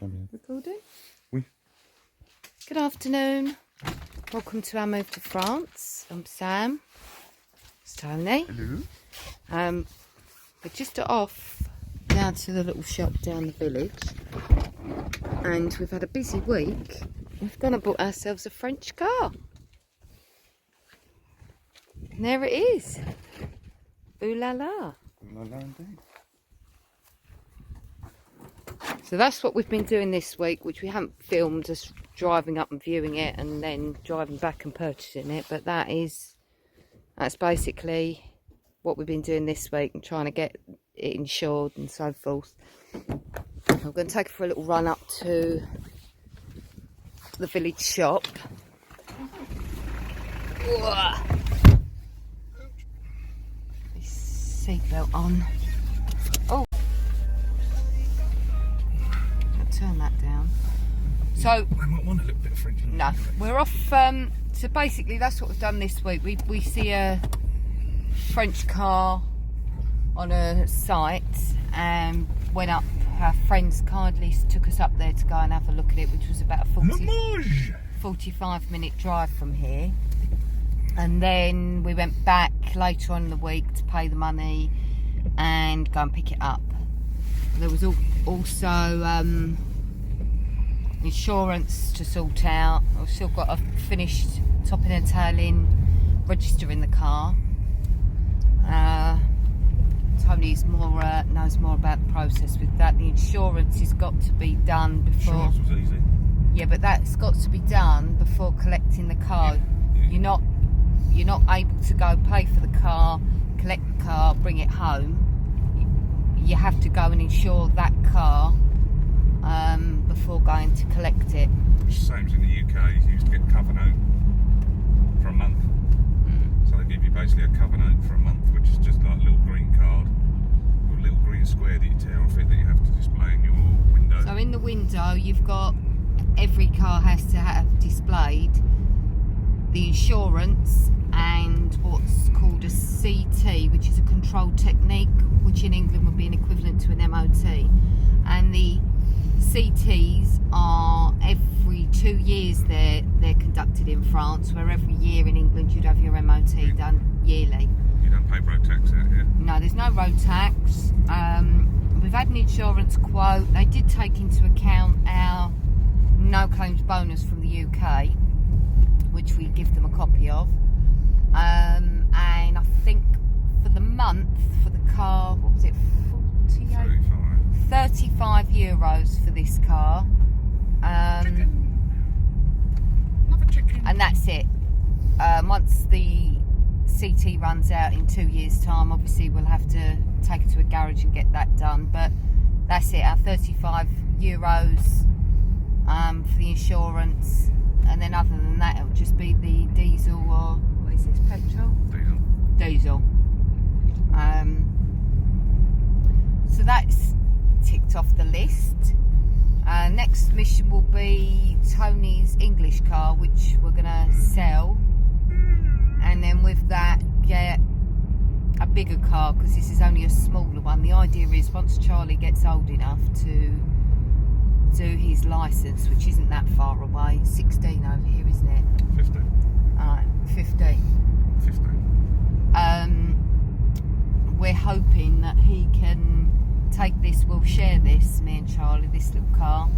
Recording? Oui. Good afternoon. Welcome to our move to France. I'm Sam. It's Tony. Hello. We're just off down to the little shop down the village, and we've had a busy week. We've gone and bought ourselves a French car. And there it is. Ooh la la. La la indeed. So that's what we've been doing this week, which we haven't filmed, just driving up and viewing it and then driving back and purchasing it. But that's basically what we've been doing this week and trying to get it insured and so forth. I'm going to take it for a little run up to the village shop. Seatbelt on. Oh, I'll turn that down. So I might want a little bit of French. no, we're off. So basically, that's what we've done this week. We see a French car on a site and went up. Our friends kindly took us up there to go and have a look at it, which was about a 45 minute drive from here. And then we went back later on in the week to pay the money and go and pick it up. There was also insurance to sort out. I've still got a finished topping and tailing, registering the car. Tony knows more about the process with that. The insurance has got to be done before. Insurance was easy. Yeah, but that's got to be done before collecting the car. Yeah. You're not able to go pay for the car, collect the car, bring it home. You have to go and insure that car before going to collect it. Same as in the UK, you used to get cover note for a month. So they give you basically a cover note for a month, which is just like a little green card with a little green square that you tear off it that you have to display in your window. So in the window, you've got, every car has to have displayed the insurance and what's called a CT, which is a control technique, which in England would be an equivalent to an MOT. And the CTs are every 2 years they're conducted in France, where every year in England you'd have your MOT done yearly. You don't pay road tax out here? No, there's no road tax. We've had an insurance quote. They did take into account our no claims bonus from the UK, which we give them a copy of. And I think for the month, for the car, what was it, 35 euros for this car. And that's it. Once the CT runs out in 2 years' time, obviously we'll have to take it to a garage and get that done. But that's it, our 35 euros for the insurance. And then other than that, it'll just be the diesel or, what is this, petrol? Diesel. So that's ticked off the list. Next mission will be Tony's English car, which we're going to sell. And then with that, get a bigger car, because this is only a smaller one. The idea is once Charlie gets old enough to do his licence, which isn't that far away, 16 over here, isn't it? 15. Alright, 15. 15. We're hoping that he can take this, we'll share this, me and Charlie, this little car.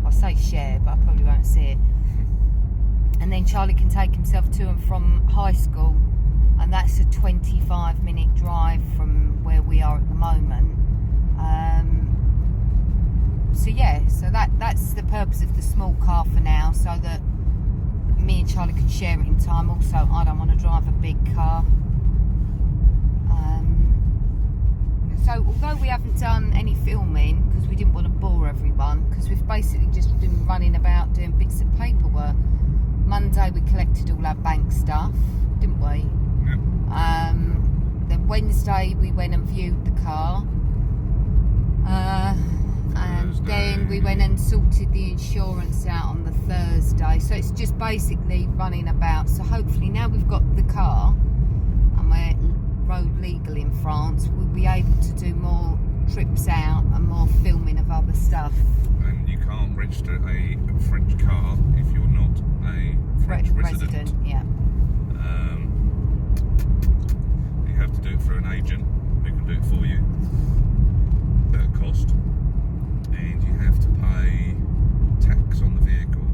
I'll say share, but I probably won't see it. And then Charlie can take himself to and from high school, and that's a 25-minute drive from where we are at the moment. So yeah, so that's the purpose of the small car for now, so that me and Charlie can share it in time. Also, I don't want to drive a big car. So although we haven't done any filming, because we didn't want to bore everyone, because we've basically just been running about doing bits of paperwork. Monday we collected all our bank stuff, didn't we? Yep. Then Wednesday we went and viewed the car. And then we went and sorted the insurance out on the Thursday. So it's just basically running about. So hopefully now we've got the car and we're road legal in France, we'll be able to do more trips out and more filming of other stuff. And you can't register a French car if you're not a French resident. Yeah. You have to do it through an agent who can do it for you at a cost, and you have to pay tax on the vehicle,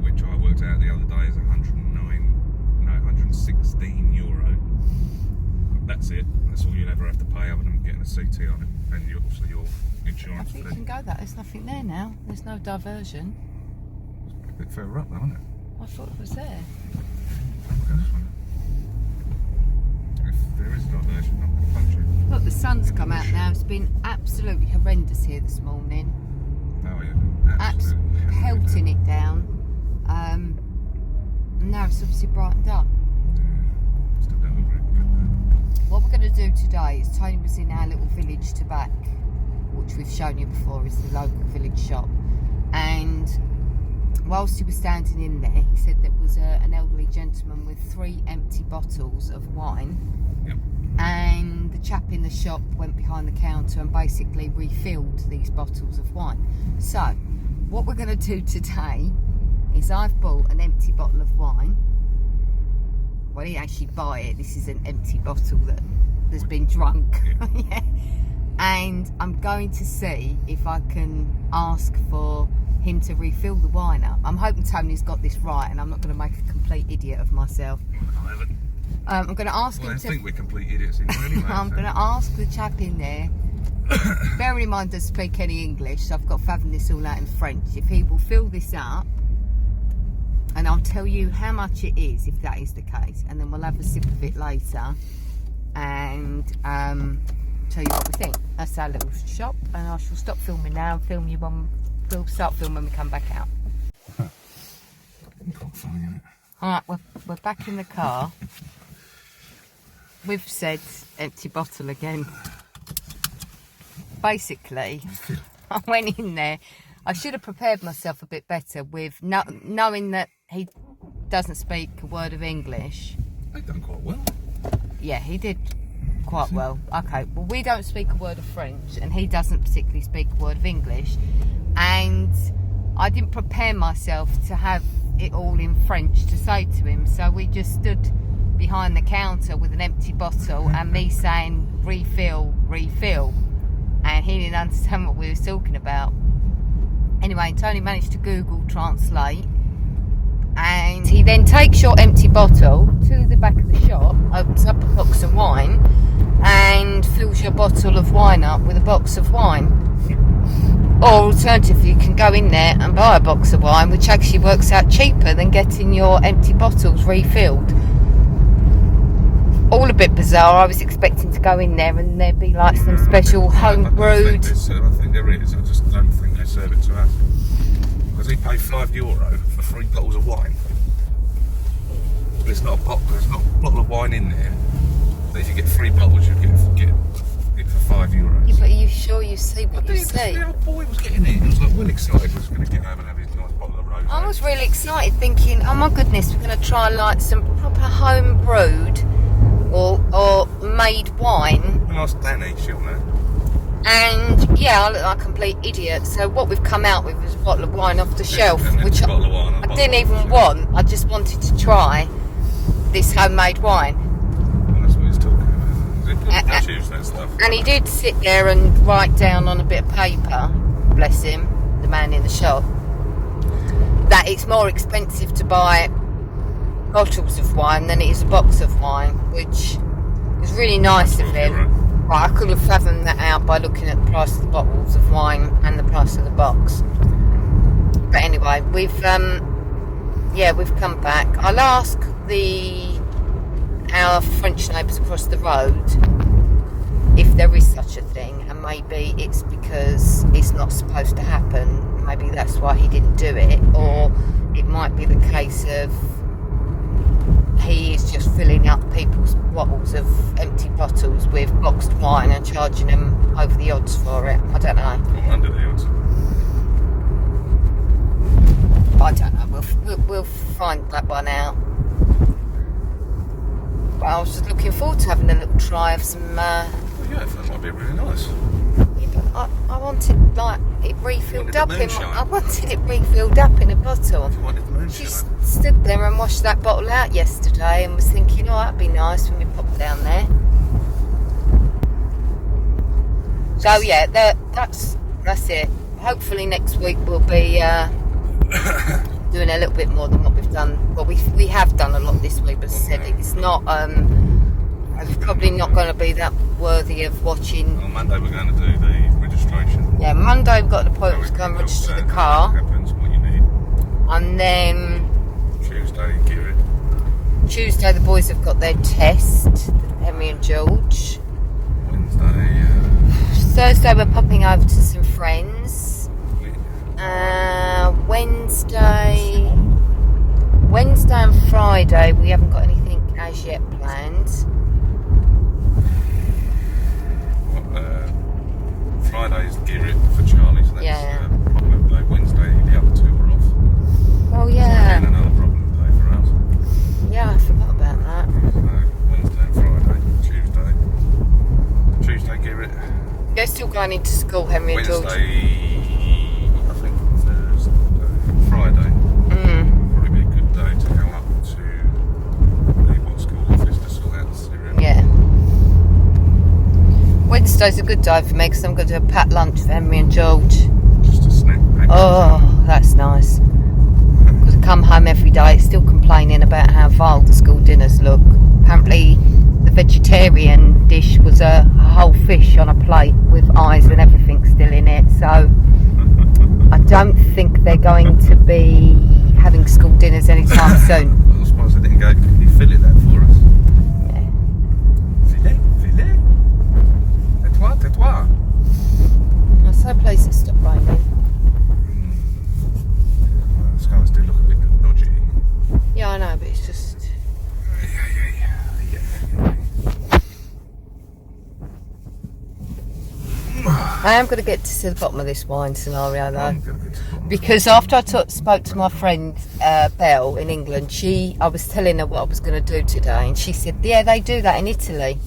which I worked out the other day is 116 euro. That's it. That's all you'll ever have to pay, other than getting a CT on it, and also your I insurance think fee. you can go that. There's nothing there now. There's no diversion. A bit further up, though, isn't it? I thought it was there. If there is a diversion, I'm going to punch it. Look, the sun's come out now. It's been absolutely horrendous here this morning. Oh yeah, absolutely. Pelting it down. And now it's obviously brightened up. Yeah, still don't look very good though. What we're going to do today is Tony was in our little village to back, which we've shown you before is the local village shop. And whilst he was standing in there, he said there was an elderly gentleman with 3 empty bottles of wine. Yep. And the chap in the shop went behind the counter and basically refilled these bottles of wine. So, what we're going to do today is I've bought an empty bottle of wine. Well, I didn't actually buy it. This is an empty bottle that has been drunk. Yeah. And I'm going to see if I can ask for him to refill the wine up. I'm hoping Tony's got this right and I'm not going to make a complete idiot of myself. I haven't. I'm going to ask Well, him I to... think we're complete idiots in here anyway. I'm going to ask the chap in there, bearing in mind I don't speak any English, so I've got to fathom this all out in French, if he will fill this up, and I'll tell you how much it is if that is the case, and then we'll have a sip of it later and tell you what we think. That's our little shop, and I shall stop filming now and film you when we'll start filming when we come back out. Quite funny, isn't it? Alright, we're back in the car. We've said empty bottle again. Basically, I went in there. I should have prepared myself a bit better with knowing that he doesn't speak a word of English. They've done quite well. Yeah, he did quite well. Okay, well, we don't speak a word of French and he doesn't particularly speak a word of English. And I didn't prepare myself to have it all in French to say to him. So we just stood behind the counter with an empty bottle and me saying refill, refill, and he didn't understand what we were talking about. Anyway, Tony managed to Google Translate, and he then takes your empty bottle to the back of the shop, opens up a box of wine and fills your bottle of wine up with a box of wine. Or alternatively, you can go in there and buy a box of wine, which actually works out cheaper than getting your empty bottles refilled. All a bit bizarre. I was expecting to go in there and there'd be like some special home brewed. I think there is. I just don't think they serve it to us. Because he paid €5 for 3 bottles of wine. But it's not a bottle. There's not a bottle of wine in there. But if you get 3 bottles, you get it for €5. Yeah, but are you sure you see what you see? The old boy was getting it. He was like well excited. He was going to get home and have his nice bottle of rosé. I was really excited, thinking, oh my goodness, we're going to try like some proper home brewed or made wine. And ask Danny, she'll know. And yeah, I look like a complete idiot. So what we've come out with is a bottle of wine off the shelf, which I didn't even want. I just wanted to try this homemade wine. And that's what he's talking about. He choose that stuff. And he did sit there and write down on a bit of paper, bless him, the man in the shop, that it's more expensive to buy bottles of wine than it is a box of wine, which is really nice of him. Right, I could have fathomed that out by looking at the price of the bottles of wine and the price of the box. But anyway, we've come back. I'll ask our French neighbours across the road if there is such a thing, and maybe it's because it's not supposed to happen. Maybe that's why he didn't do it, or it might be the case of he is just filling up people's bottles of empty bottles with boxed wine and charging them over the odds for it. I don't know. I'm under the odds. I don't know. We'll find that one out. But I was just looking forward to having a little try of some Yeah, that might be really nice. Yeah, but I wanted like it refilled You wanted up the in. moonshine? I wanted it refilled up in a bottle. If you wanted the She moonshine. stood there and washed that bottle out yesterday, and was thinking, oh, that'd be nice when we pop down there. So yeah, that's it. Hopefully next week we'll be doing a little bit more than what we've done. Well, we have done a lot this week, but as I said, it's not. It's probably not going to be that worthy of watching. On Monday we're going to do the registration. Yeah, Monday we've got an appointment to go and register the car, What happens, what you need. and then Tuesday, gear it. Tuesday the boys have got their test, Henry and George. Wednesday, Thursday we're popping over to some friends. Wednesday and Friday we haven't got anything as yet planned. Friday's gear it for Charlie, so that's Yeah. problem day. Wednesday, the other two are off. Oh So yeah, again, another problem day for us. yeah, I forgot about that. So Wednesday and Friday, Tuesday gear it. They're still going into school, Henry and George. Wednesday, I think Thursday, Friday. Mm, Probably be a good day to go up to the what school office to sort out the Syria. yeah. Wednesday's a good day for me because I'm going to do a packed lunch for Henry and George. Just a snack pack. Oh, that's nice. Got to come home every day, still complaining about how vile the school dinners look. Apparently, the vegetarian dish was a whole fish on a plate with eyes and everything still in it. So I don't think they're going to be having school dinners anytime soon. I'm surprised I didn't go, can you fillet that for us? Yeah. Filet? Tais-toi. I'm so pleased it stopped raining. The skies do look a bit dodgy. Yeah, I know, but it's just. I am going to get to the bottom of this wine scenario though. I'm gonna get to the bottom. Because after I spoke to my friend Belle in England, I was telling her what I was going to do today, and she said, "Yeah, they do that in Italy.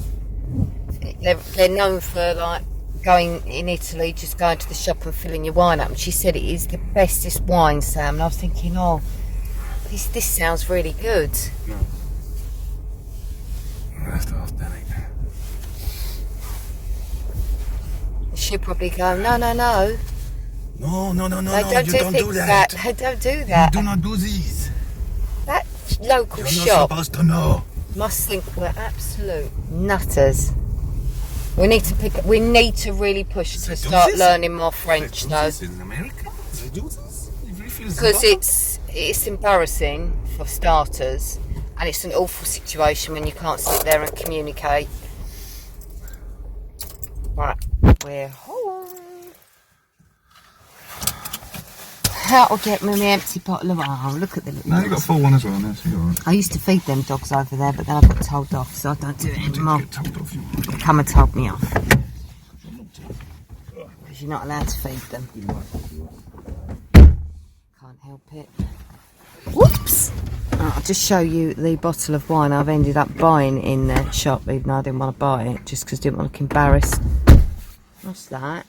They're known for like going in Italy, just going to the shop and filling your wine up." And she said it is the bestest wine, Sam. And I was thinking, oh, this sounds really good. No. That's the half Danny. She'll probably go, no. No, They don't you do don't things do that. They don't do that. You do not do these. That local You're shop not supposed to know. must think we're absolute nutters. We need to really push to They do start this? learning more French They do though, this in America? They do this? It refills the because bottle? it's embarrassing for starters, and it's an awful situation when you can't sit there and communicate. Right, we're home. That'll get me my empty bottle of wine. Look at the little No, you've got a dogs. full one as well now, so you're alright. I used to feed them dogs over there, but then I got told off, so I don't do it You didn't anymore. get told off, you They come and told me off. Because you're not allowed to feed them. Can't help it. Whoops! I'll just show you the bottle of wine I've ended up buying in the shop, even though I didn't want to buy it, just because I didn't want to look embarrassed. What's that?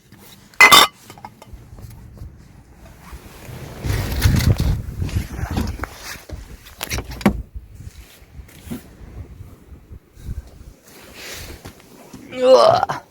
Ugh.